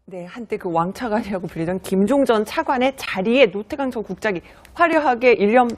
네, 한때 그 왕차관이라고 불리던 김종 전 차관의 자리에 노태강 전 국장이 화려하게 1년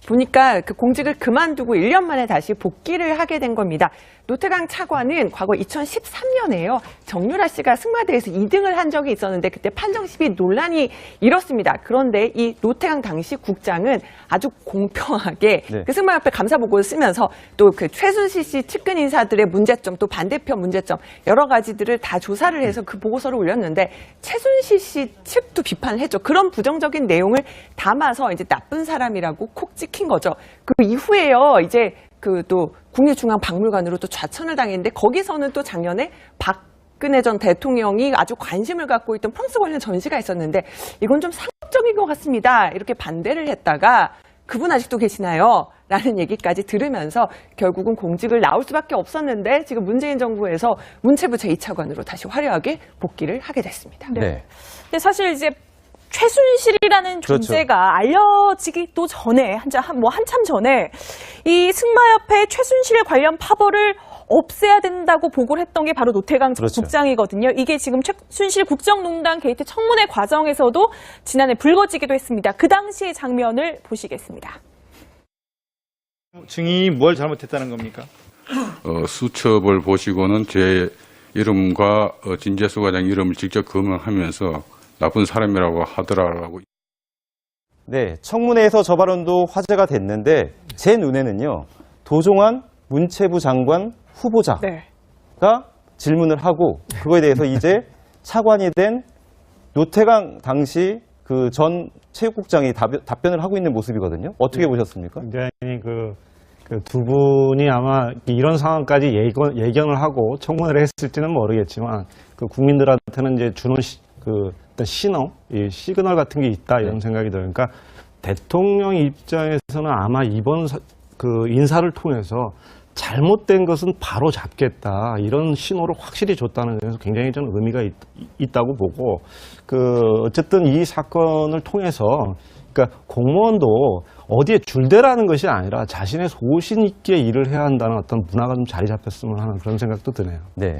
보니까 그 공직을 그만두고 1년 만에 다시 복귀를 하게 된 겁니다. 노태강 차관은 과거 2013년에요. 정유라 씨가 승마대에서 2등을 한 적이 있었는데 그때 판정 시비 논란이 일었습니다. 그런데 이 노태강 당시 국장은 아주 공평하게 그 승마협회 감사보고를 쓰면서 또 그 최순실 씨 측근 인사들의 문제점 또 반대편 문제점 여러 가지들을 다 조사를 해서 그 보고서를 올렸는데 최순실 씨 측도 비판을 했죠. 그런 부정적인 내용을 담아서 이제 나쁜 사람이라고 콕 찍힌 거죠. 그 이후에요. 이제 그 또 국립중앙박물관으로 또 좌천을 당했는데 거기서는 또 작년에 박근혜 전 대통령이 아주 관심을 갖고 있던 프랑스 관련 전시가 있었는데 이건 좀 상업적인 것 같습니다. 이렇게 반대를 했다가 그분 아직도 계시나요? 라는 얘기까지 들으면서 결국은 공직을 나올 수밖에 없었는데 지금 문재인 정부에서 문체부 제2차관으로 다시 화려하게 복귀를 하게 됐습니다. 네. 근데 사실 이제 최순실이라는 존재가 알려지기도 전에 한참 전에 이 승마협회 최순실 관련 파벌을 없애야 된다고 보고를 했던 게 바로 노태강 국장이거든요. 이게 지금 최순실 국정농단 게이트 청문회 과정에서도 지난해 불거지기도 했습니다. 그 당시의 장면을 보시겠습니다. 증인이 뭘 잘못했다는 겁니까? 수첩을 보시고는 제 이름과 진재수 과장 이름을 직접 검명하면서 나쁜 사람이라고 하더라고. 네, 청문회에서 저 발언도 화제가 됐는데 제 눈에는요. 도종환 문체부 장관 후보자가 질문을 하고 그거에 대해서 이제 차관이 된 노태강 당시 그 전 체육국장이 답변을 하고 있는 모습이거든요. 어떻게 보셨습니까? 굉장히 그 두 분이 아마 이런 상황까지 예견을 하고 청문회를 했을지는 모르겠지만 그 국민들한테는 이제 주는 어떤 신호, 시그널 같은 게 있다 이런 생각이 들어요. 그러니까 대통령 입장에서는 아마 이번 그 인사를 통해서 잘못된 것은 바로 잡겠다 이런 신호를 확실히 줬다는 점에서 굉장히 저는 의미가 있다고 보고 어쨌든 이 사건을 통해서 그러니까 공무원도 어디에 줄대라는 것이 아니라 자신의 소신 있게 일을 해야 한다는 어떤 문화가 좀 자리 잡혔으면 하는 그런 생각도 드네요. 네.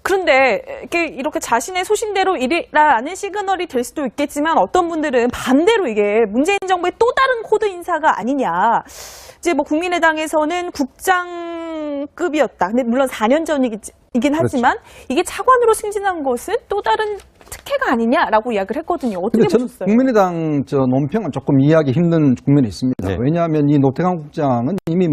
그런데 이렇게 자신의 소신대로 일이라는 시그널이 될 수도 있겠지만 어떤 분들은 반대로 이게 문재인 정부의 또 다른 코드 인사가 아니냐. 이제 뭐 국민의당에서는 국장급이었다. 근데 물론 4년 전이긴 하지만 이게 차관으로 승진한 것은 또 다른 특혜가 아니냐라고 이야기를 했거든요. 어떻게 보셨어요? 국민의당 논평은 조금 이해하기 힘든 국면이 있습니다. 왜냐하면 이 노태강 국장은 이미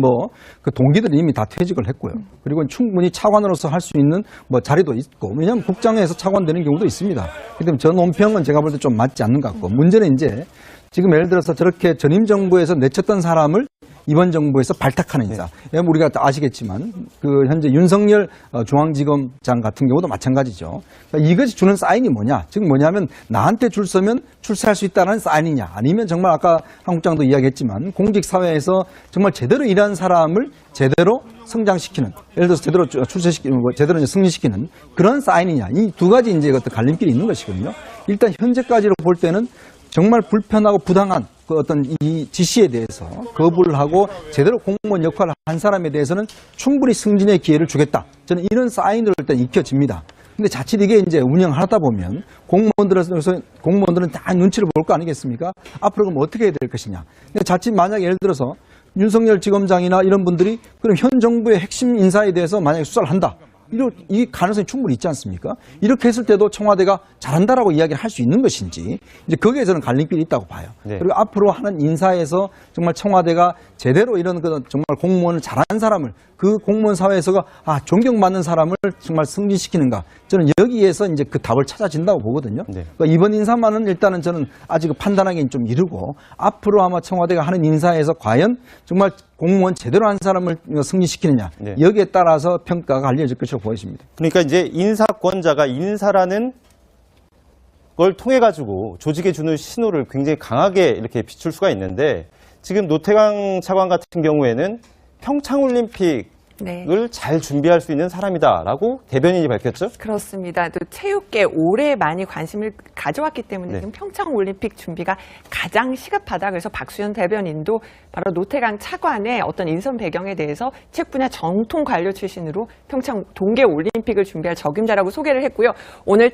그 동기들이 이미 다 퇴직을 했고요. 그리고 충분히 차관으로서 할 수 있는 자리도 있고, 왜냐하면 국장에서 차관 되는 경우도 있습니다. 그렇기 때문에 저 논평은 제가 볼 때 좀 맞지 않는 것 같고, 문제는 이제 지금 예를 들어서 저렇게 전임 정부에서 내쳤던 사람을 이번 정부에서 발탁하는 인사. 우리가 아시겠지만 현재 윤석열 중앙지검장 같은 경우도 마찬가지죠. 그러니까 이것이 주는 사인이 뭐냐? 즉 뭐냐면 나한테 줄 서면 출세할 수 있다는 사인이냐? 아니면 정말 아까 한 국장도 이야기했지만 공직 사회에서 정말 제대로 일하는 사람을 제대로 성장시키는, 예를 들어서 제대로 출세시키는, 제대로 승진시키는 그런 사인이냐? 이 두 가지 이제 어떤 갈림길이 있는 것이거든요. 일단 현재까지로 볼 때는 정말 불편하고 부당한 그 어떤 이 지시에 대해서 거부를 하고 제대로 공무원 역할을 한 사람에 대해서는 충분히 승진의 기회를 주겠다. 저는 이런 사인으로 일단 익혀집니다. 근데 자칫 이게 이제 운영을 하다 보면 공무원들은 다 눈치를 볼 거 아니겠습니까? 앞으로 그럼 어떻게 해야 될 것이냐. 근데 자칫 만약 예를 들어서 윤석열 지검장이나 이런 분들이 그럼 현 정부의 핵심 인사에 대해서 만약에 수사를 한다. 이 가능성이 충분히 있지 않습니까? 이렇게 했을 때도 청와대가 잘한다라고 이야기를 할 수 있는 것인지 이제 거기에 저는 갈림길이 있다고 봐요. 그리고 앞으로 하는 인사에서 정말 청와대가 제대로 이런 정말 공무원을 잘하는 사람을 그 공무원 사회에서 존경받는 사람을 정말 승진시키는가, 저는 여기에서 이제 그 답을 찾아진다고 보거든요. 그러니까 이번 인사만은 일단은 저는 아직 판단하기는 좀 이르고 앞으로 아마 청와대가 하는 인사에서 과연 정말 공무원 제대로 한 사람을 승진시키느냐 여기에 따라서 평가가 갈려질 것이라고 보여집니다. 그러니까 이제 인사권자가 인사라는 걸 통해 가지고 조직에 주는 신호를 굉장히 강하게 이렇게 비출 수가 있는데 지금 노태강 차관 같은 경우에는 평창올림픽을 잘 준비할 수 있는 사람이다라고 대변인이 밝혔죠? 그렇습니다. 또 체육계 오래 많이 관심을 가져왔기 때문에 지금 평창올림픽 준비가 가장 시급하다. 그래서 박수현 대변인도 바로 노태강 차관의 어떤 인선 배경에 대해서 체육 분야 정통 관료 출신으로 평창 동계올림픽을 준비할 적임자라고 소개를 했고요. 오늘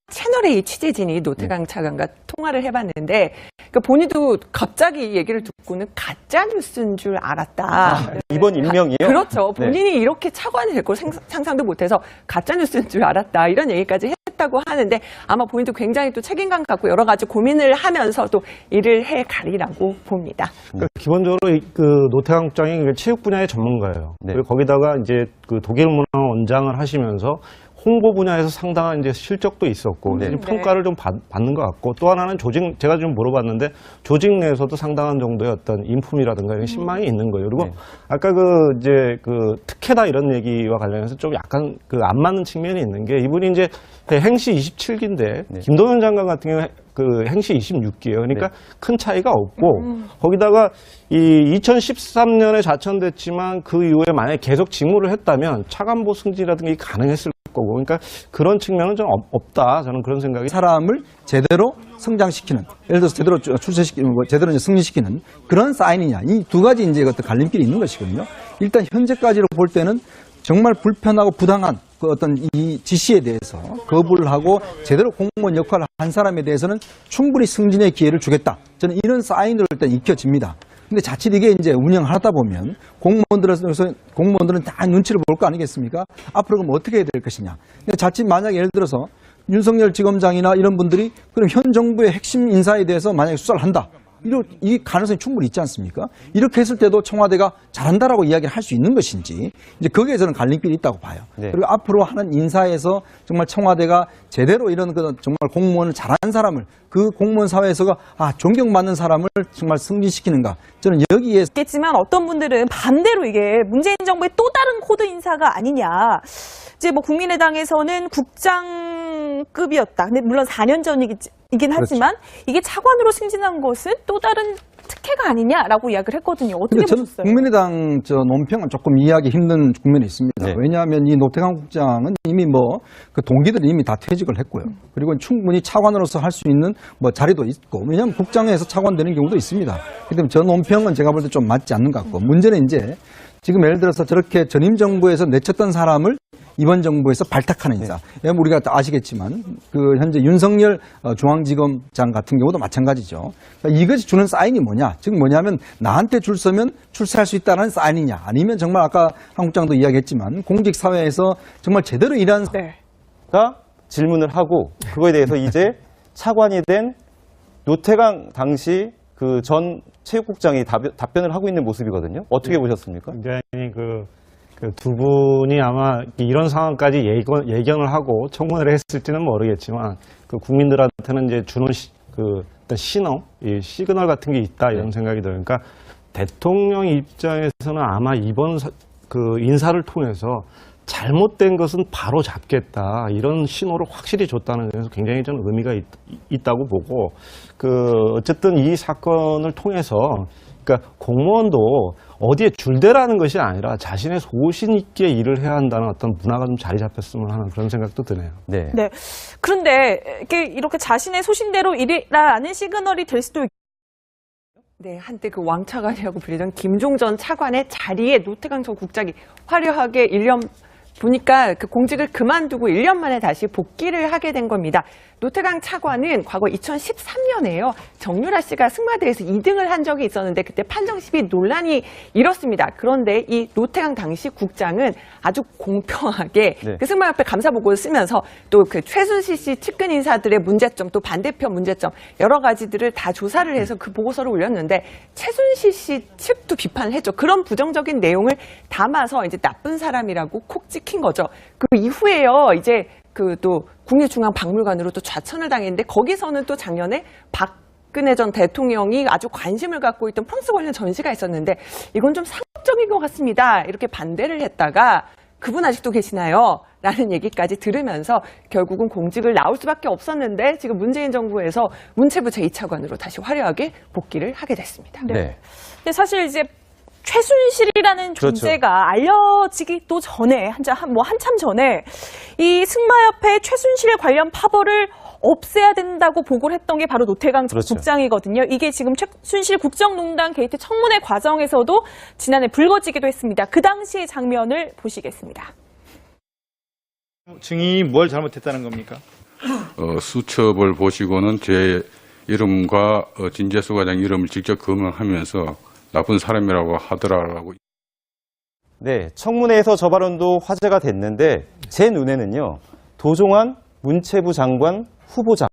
채널A 취재진이 노태강 차관과 통화를 해봤는데 그 본인도 갑자기 이 얘기를 듣고는 가짜 뉴스인 줄 알았다. 이번 임명이요? 그렇죠. 네. 본인이 이렇게 차관이 될 걸 상상도 못해서 가짜 뉴스인 줄 알았다. 이런 얘기까지 했다고 하는데 아마 본인도 굉장히 또 책임감 갖고 여러 가지 고민을 하면서도 일을 해 가리라고 봅니다. 그러니까 기본적으로 그 노태강 국장이 체육 분야의 전문가예요. 네. 그리고 거기다가 이제 그 독일 문화 원장을 하시면서 홍보 분야에서 상당한 이제 실적도 있었고 네. 이제 평가를 좀 받는 것 같고 또 하나는 제가 좀 물어봤는데 조직 내에서도 상당한 정도의 어떤 인품이라든가 이런 신망이 있는 거예요. 그리고 네. 아까 그 특혜다 이런 얘기와 관련해서 좀 약간 그 안 맞는 측면이 있는 게 이분이 이제 행시 27기인데 네. 김동연 장관 같은 경우에 그 행시 26기예요. 그러니까 네. 큰 차이가 없고 거기다가 이 2013년에 좌천됐지만 그 이후에 만약에 계속 직무를 했다면 차관보 승진이라든가 가능했을 거고 그러니까 그런 측면은 좀 없다. 저는 그런 생각이 사람을 제대로 성장시키는, 예를 들어서 제대로 출세시키는, 제대로 이제 승진시키는 그런 사인이냐. 이 두 가지 이제 어떤 갈림길이 있는 것이거든요. 일단 현재까지로 볼 때는 정말 불편하고 부당한 그 어떤 이 지시에 대해서 거부를 하고 제대로 공무원 역할을 한 사람에 대해서는 충분히 승진의 기회를 주겠다. 저는 이런 사인으로 일단 익혀집니다. 근데 자칫 이게 이제 운영을 하다 보면 공무원들은 다 눈치를 볼 거 아니겠습니까? 앞으로 그럼 어떻게 해야 될 것이냐. 근데 자칫 만약에 예를 들어서 윤석열 지검장이나 이런 분들이 그럼 현 정부의 핵심 인사에 대해서 만약에 수사를 한다. 이 가능성이 충분히 있지 않습니까? 이렇게 했을 때도 청와대가 잘한다라고 이야기를 할 수 있는 것인지 이제 거기에 저는 갈림길이 있다고 봐요. 네. 그리고 앞으로 하는 인사에서 정말 청와대가 제대로 이런 그 정말 공무원을 잘하는 사람을 그 공무원 사회에서가 존경받는 사람을 정말 승진시키는가? 저는 여기에 있겠지만 어떤 분들은 반대로 이게 문재인 정부의 또 다른 코드 인사가 아니냐. 이제 뭐 국민의당에서는 국장급이었다. 근데 물론 4년 전이긴 하지만 이게 차관으로 승진한 것은 또 다른 특혜가 아니냐라고 이야기를 했거든요. 어떻게 근데 저는 보셨어요? 국민의당 논평은 조금 이해하기 힘든 국면이 있습니다. 네. 왜냐하면 이 노태강 국장은 이미 그 동기들이 이미 다 퇴직을 했고요. 그리고 충분히 차관으로서 할 수 있는 자리도 있고, 왜냐하면 국장에서 차관 되는 경우도 있습니다. 그렇기 때문에 저 논평은 제가 볼 때 좀 맞지 않는 것 같고, 문제는 이제 지금 예를 들어서 저렇게 전임 정부에서 내쳤던 사람을 이번 정부에서 발탁하는 인사. 왜냐하면 우리가 다 아시겠지만 그 현재 윤석열 중앙지검장 같은 경우도 마찬가지죠. 그러니까 이것이 주는 사인이 뭐냐? 즉 뭐냐면 나한테 줄 서면 출세할 수 있다는 사인이냐? 아니면 정말 아까 한 국장도 이야기했지만 공직 사회에서 정말 제대로 일하는 가 질문을 하고 그거에 대해서 이제 차관이 된 노태강 당시 그 전 체육국장이 답변을 하고 있는 모습이거든요. 어떻게 보셨습니까? 굉장히 그 두 분이 아마 이런 상황까지 예견을 하고 청문회를 했을지는 모르겠지만 그 국민들한테는 이제 주는 어떤 신호, 이 시그널 같은 게 있다 이런 생각이 들어요. 그러니까 대통령 입장에서는 아마 이번 그 인사를 통해서 잘못된 것은 바로 잡겠다 이런 신호를 확실히 줬다는 점에서 굉장히 저는 의미가 있다고 보고 어쨌든 이 사건을 통해서 그러니까 공무원도 어디에 줄대라는 것이 아니라 자신의 소신 있게 일을 해야 한다는 어떤 문화가 좀 자리 잡혔으면 하는 그런 생각도 드네요. 네. 네. 그런데 이렇게 자신의 소신대로 일이라는 시그널이 될 수도 네, 한때 그 왕차관이라고 불리던 김종 전 차관의 자리에 노태강 전 국장이 화려하게 보니까 그 공직을 그만두고 1년 만에 다시 복귀를 하게 된 겁니다. 노태강 차관은 과거 2013년에요. 정유라 씨가 승마대에서 2등을 한 적이 있었는데 그때 판정심이 논란이 일었습니다. 그런데 이 노태강 당시 국장은 아주 공평하게 네. 그 승마협회 감사보고를 쓰면서 또 그 최순실 씨 측근 인사들의 문제점 또 반대편 문제점 여러 가지들을 다 조사를 해서 그 보고서를 올렸는데 최순실 씨 측도 비판을 했죠. 그런 부정적인 내용을 담아서 이제 나쁜 사람이라고 콕 찍힌 거죠. 그 이후에요. 이제 또 국립중앙박물관으로 또 좌천을 당했는데 거기서는 또 작년에 박근혜 전 대통령이 아주 관심을 갖고 있던 프랑스 관련 전시가 있었는데 이건 좀 상업적인 것 같습니다. 이렇게 반대를 했다가 그분 아직도 계시나요? 라는 얘기까지 들으면서 결국은 공직을 나올 수밖에 없었는데 지금 문재인 정부에서 문체부 제2차관으로 다시 화려하게 복귀를 하게 됐습니다. 네. 근데 사실 이제 최순실이라는 그렇죠. 존재가 알려지기도 전에 한참 전에 이 승마협회 최순실 관련 파벌을 없애야 된다고 보고를 했던 게 바로 노태강 그렇죠. 국장이거든요. 이게 지금 최순실 국정농단 게이트 청문회 과정에서도 지난해 불거지기도 했습니다. 그 당시의 장면을 보시겠습니다. 증인이 뭘 잘못했다는 겁니까? 수첩을 보시고는 제 이름과 진재수 과장 이름을 직접 검명하면서 나쁜 사람이라고 하더라고. 네, 청문회에서 저 발언도 화제가 됐는데 제 눈에는요, 도종환 문체부 장관 후보자